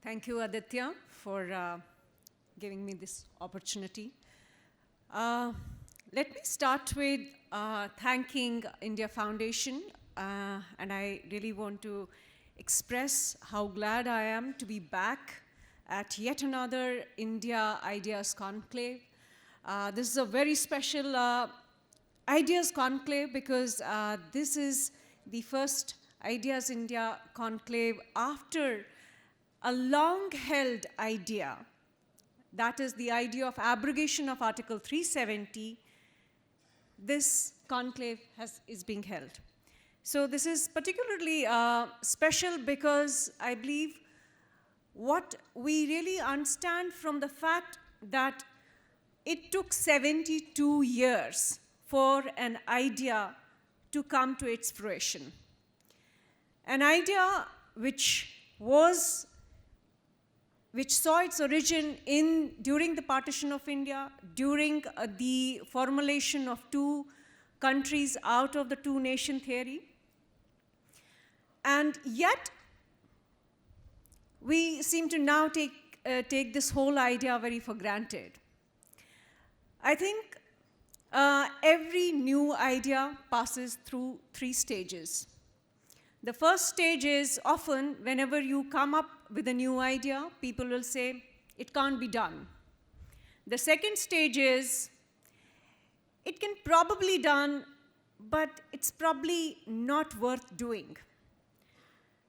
Thank you, Aditya, for giving me this opportunity. Let me start with thanking India Foundation, and I really want to express how glad I am to be back at yet another India Ideas Conclave. This is a very special Ideas Conclave because this is the first Ideas India Conclave after a long-held idea, that is the idea of abrogation of Article 370, this conclave is being held. So this is particularly special because I believe what we really understand from the fact that it took 72 years for an idea to come to its fruition. An idea which saw its origin during the partition of India, during the formulation of two countries out of the two-nation theory. And yet, we seem to now take this whole idea very for granted. I think every new idea passes through 3 stages. The first stage is often whenever you come up with a new idea, people will say, it can't be done. The second stage is, it can probably be done, but it's probably not worth doing.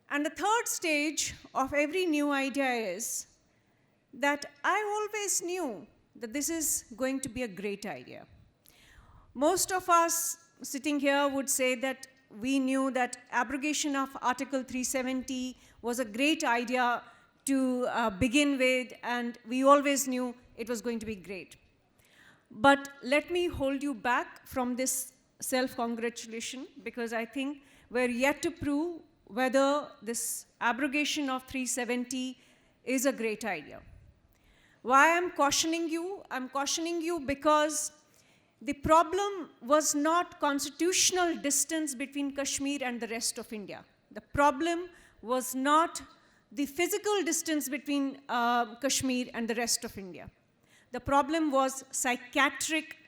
And the third stage of every new idea is that I always knew that this is going to be a great idea. Most of us sitting here would say that we knew that abrogation of Article 370 was a great idea to begin with, and we always knew it was going to be great. But let me hold you back from this self-congratulation, because I think we're yet to prove whether this abrogation of 370 is a great idea. Why I'm cautioning you? I'm cautioning you because the problem was not constitutional distance between Kashmir and the rest of India. The problem was not the physical distance between Kashmir and the rest of India. The problem was psychiatric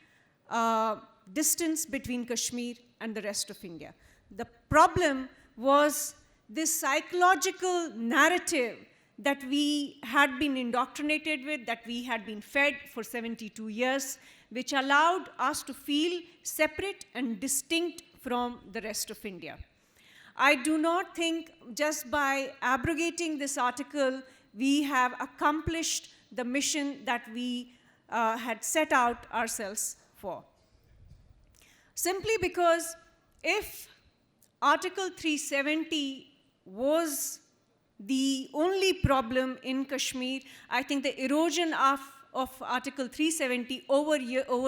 distance between Kashmir and the rest of India. The problem was this psychological narrative that we had been indoctrinated with, that we had been fed for 72 years, which allowed us to feel separate and distinct from the rest of India. I do not think just by abrogating this article, we have accomplished the mission that we had set out ourselves for. Simply because if Article 370 was the only problem in Kashmir, I think the erosion of Article 370 over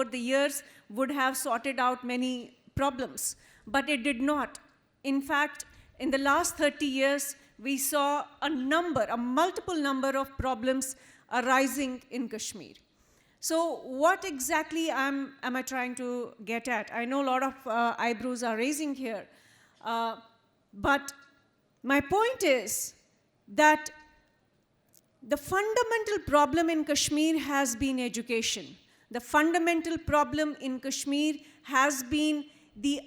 the years would have sorted out many problems, but it did not. In fact, in the last 30 years, we saw a multiple number of problems arising in Kashmir. So what exactly am I trying to get at? I know a lot of eyebrows are raising here, but my point is that the fundamental problem in Kashmir has been education. The fundamental problem in Kashmir has been the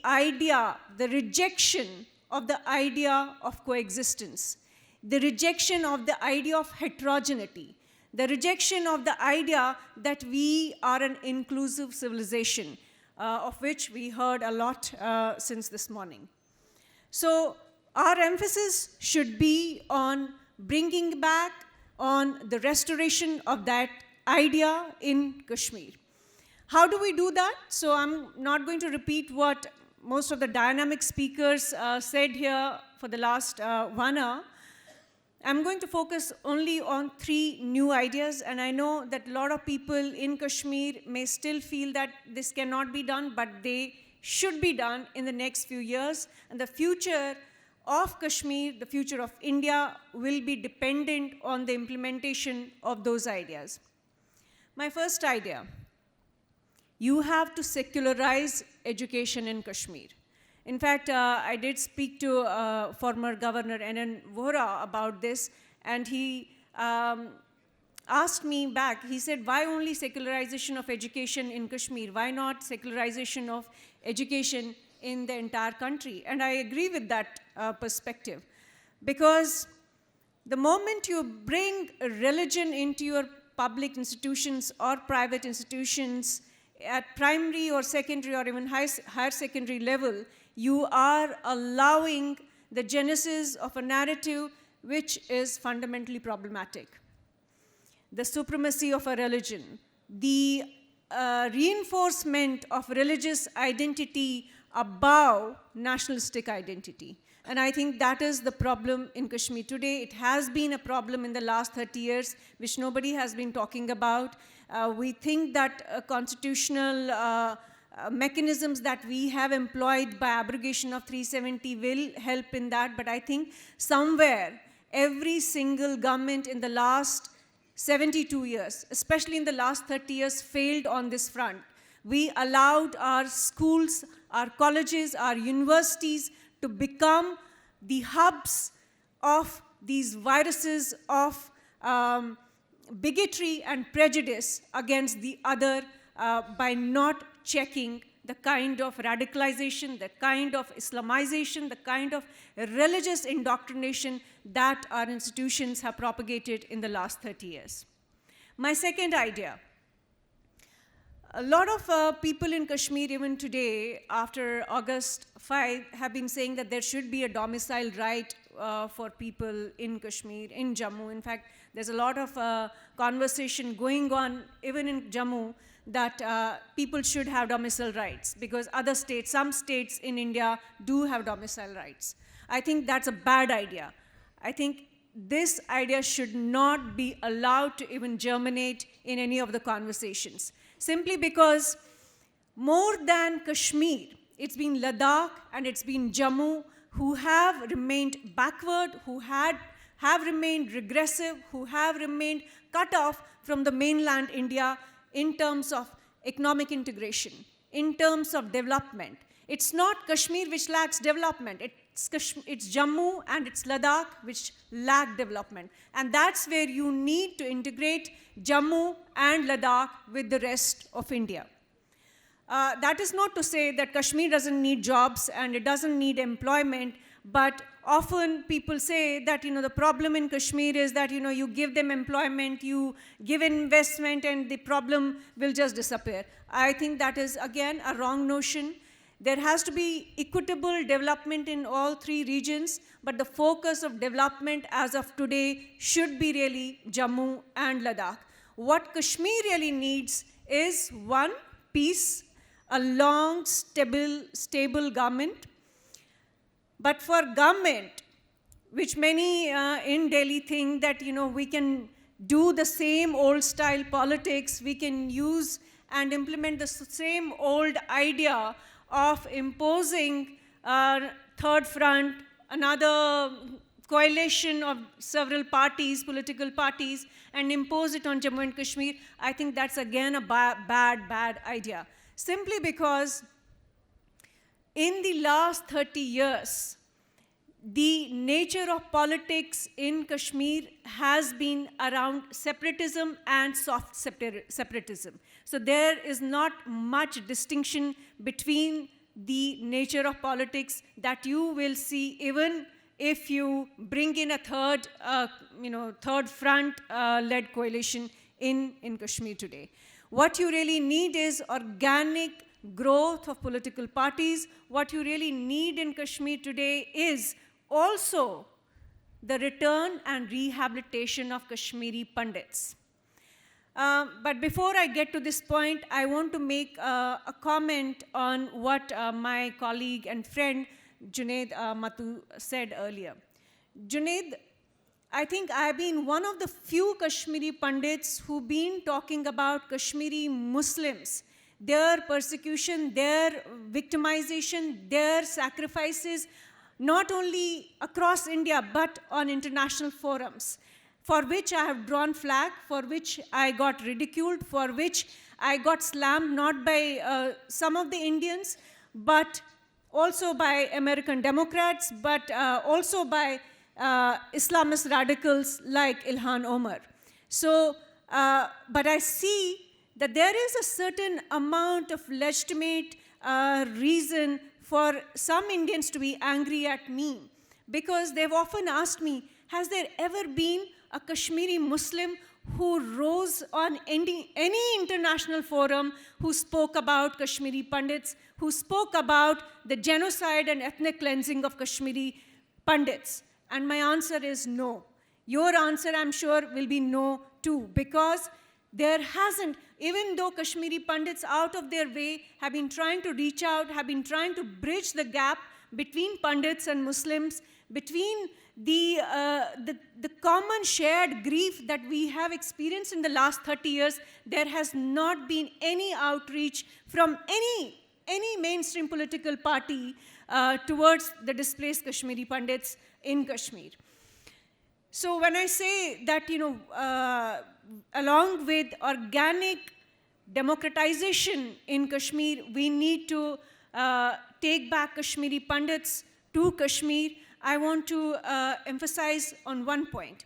rejection of the idea of coexistence, the rejection of the idea of heterogeneity, the rejection of the idea that we are an inclusive civilization, of which we heard a lot since this morning. So our emphasis should be on bringing back on the restoration of that idea in Kashmir. How do we do that? So I'm not going to repeat what most of the dynamic speakers said here for the last 1 hour. I'm going to focus only on 3 new ideas, and I know that a lot of people in Kashmir may still feel that this cannot be done, but they should be done in the next few years, and the future of Kashmir, the future of India, will be dependent on the implementation of those ideas. My first idea, you have to secularize education in Kashmir. In fact, I did speak to former Governor N.N. Vohra about this, and he asked me back, he said, why only secularization of education in Kashmir? Why not secularization of education in the entire country? And I agree with that perspective. Because the moment you bring religion into your public institutions or private institutions at primary or secondary or even higher secondary level, you are allowing the genesis of a narrative which is fundamentally problematic. The supremacy of a religion, the reinforcement of religious identity above nationalistic identity. And I think that is the problem in Kashmir today. It has been a problem in the last 30 years, which nobody has been talking about. We think that constitutional mechanisms that we have employed by abrogation of 370 will help in that, but I think somewhere every single government in the last 72 years, especially in the last 30 years, failed on this front. We allowed our schools, our colleges, our universities to become the hubs of these viruses of bigotry and prejudice against the other by not checking the kind of radicalization, the kind of Islamization, the kind of religious indoctrination that our institutions have propagated in the last 30 years. My second idea. A lot of people in Kashmir, even today, after August 5, have been saying that there should be a domicile right for people in Kashmir, in Jammu. In fact, there's a lot of conversation going on, even in Jammu, that people should have domicile rights, because other states, some states in India do have domicile rights. I think that's a bad idea. I think this idea should not be allowed to even germinate in any of the conversations. Simply because more than Kashmir, it's been Ladakh and it's been Jammu who have remained backward, who have remained regressive, who have remained cut off from the mainland India in terms of economic integration, in terms of development. It's not Kashmir which lacks development. It's Jammu and it's Ladakh which lack development. And that's where you need to integrate Jammu and Ladakh with the rest of India. That is not to say that Kashmir doesn't need jobs and it doesn't need employment, but often people say that the problem in Kashmir is that you give them employment, you give investment, and the problem will just disappear. I think that is again a wrong notion. There has to be equitable development in all three regions, but the focus of development as of today should be really Jammu and Ladakh. What Kashmir really needs is one, peace, a long, stable government. But for government, which many in Delhi think that we can do the same old style politics, we can use and implement the same old idea of imposing a third front, another coalition of several parties, political parties, and impose it on Jammu and Kashmir. I think that's again a bad idea. Simply because in the last 30 years, the nature of politics in Kashmir has been around separatism and soft separatism. So there is not much distinction between the nature of politics that you will see even if you bring in a third front-led coalition in Kashmir today. What you really need is organic growth of political parties. What you really need in Kashmir today is also the return and rehabilitation of Kashmiri Pandits. But before I get to this point, I want to make a comment on what my colleague and friend Junaid Matu said earlier. Junaid, I think I've been one of the few Kashmiri Pandits who've been talking about Kashmiri Muslims, their persecution, their victimization, their sacrifices, not only across India, but on international forums, for which I have drawn flag, for which I got ridiculed, for which I got slammed, not by some of the Indians, but also by American Democrats, but also by Islamist radicals like Ilhan Omar. So, but I see that there is a certain amount of legitimate reason for some Indians to be angry at me, because they've often asked me, has there ever been a Kashmiri Muslim who rose on any international forum, who spoke about Kashmiri Pandits, who spoke about the genocide and ethnic cleansing of Kashmiri Pandits? And my answer is no. Your answer, I'm sure, will be no too, because there hasn't, even though Kashmiri Pandits out of their way have been trying to reach out, have been trying to bridge the gap between Pandits and Muslims, between the common shared grief that we have experienced in the last 30 years, there has not been any outreach from any mainstream political party towards the displaced Kashmiri Pandits in Kashmir. So when I say that, along with organic democratization in Kashmir, we need to take back Kashmiri Pandits to Kashmir, I want to emphasize on one point.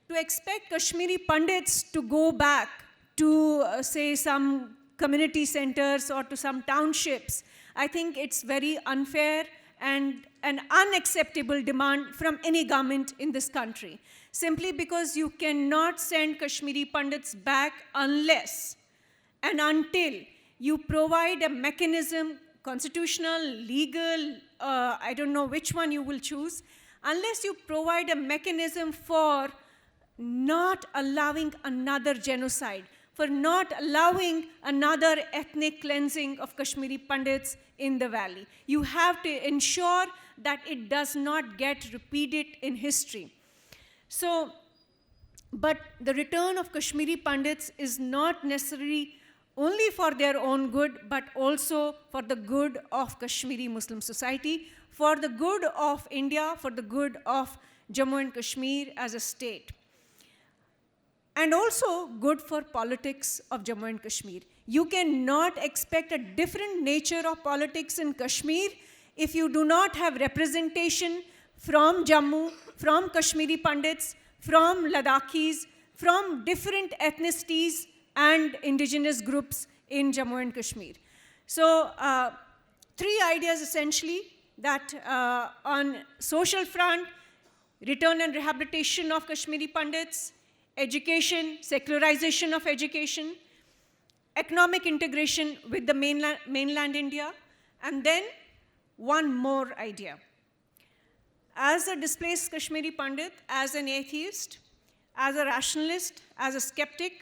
To expect Kashmiri Pandits to go back to, say, some community centers or to some townships, I think it's very unfair and an unacceptable demand from any government in this country. Simply because you cannot send Kashmiri Pandits back unless and until you provide a mechanism, constitutional, legal, I don't know which one you will choose, unless you provide a mechanism for not allowing another genocide, for not allowing another ethnic cleansing of Kashmiri Pandits in the valley. You have to ensure that it does not get repeated in history. So, but the return of Kashmiri Pandits is not necessarily only for their own good, but also for the good of Kashmiri Muslim society, for the good of India, for the good of Jammu and Kashmir as a state. And also good for politics of Jammu and Kashmir. You cannot expect a different nature of politics in Kashmir if you do not have representation from Jammu, from Kashmiri Pandits, from Ladakhis, from different ethnicities and indigenous groups in Jammu and Kashmir. So, three ideas essentially, that on social front, return and rehabilitation of Kashmiri Pandits, education, secularization of education, economic integration with the mainland India, and then one more idea. As a displaced Kashmiri Pandit, as an atheist, as a rationalist, as a skeptic,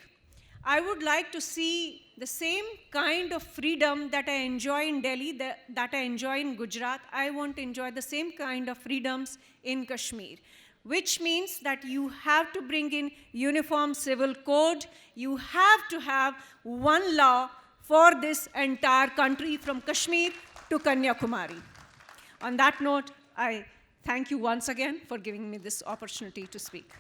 I would like to see the same kind of freedom that I enjoy in Delhi, that I enjoy in Gujarat. I want to enjoy the same kind of freedoms in Kashmir, which means that you have to bring in uniform civil code. You have to have one law for this entire country from Kashmir to Kanyakumari. On that note, I thank you once again for giving me this opportunity to speak.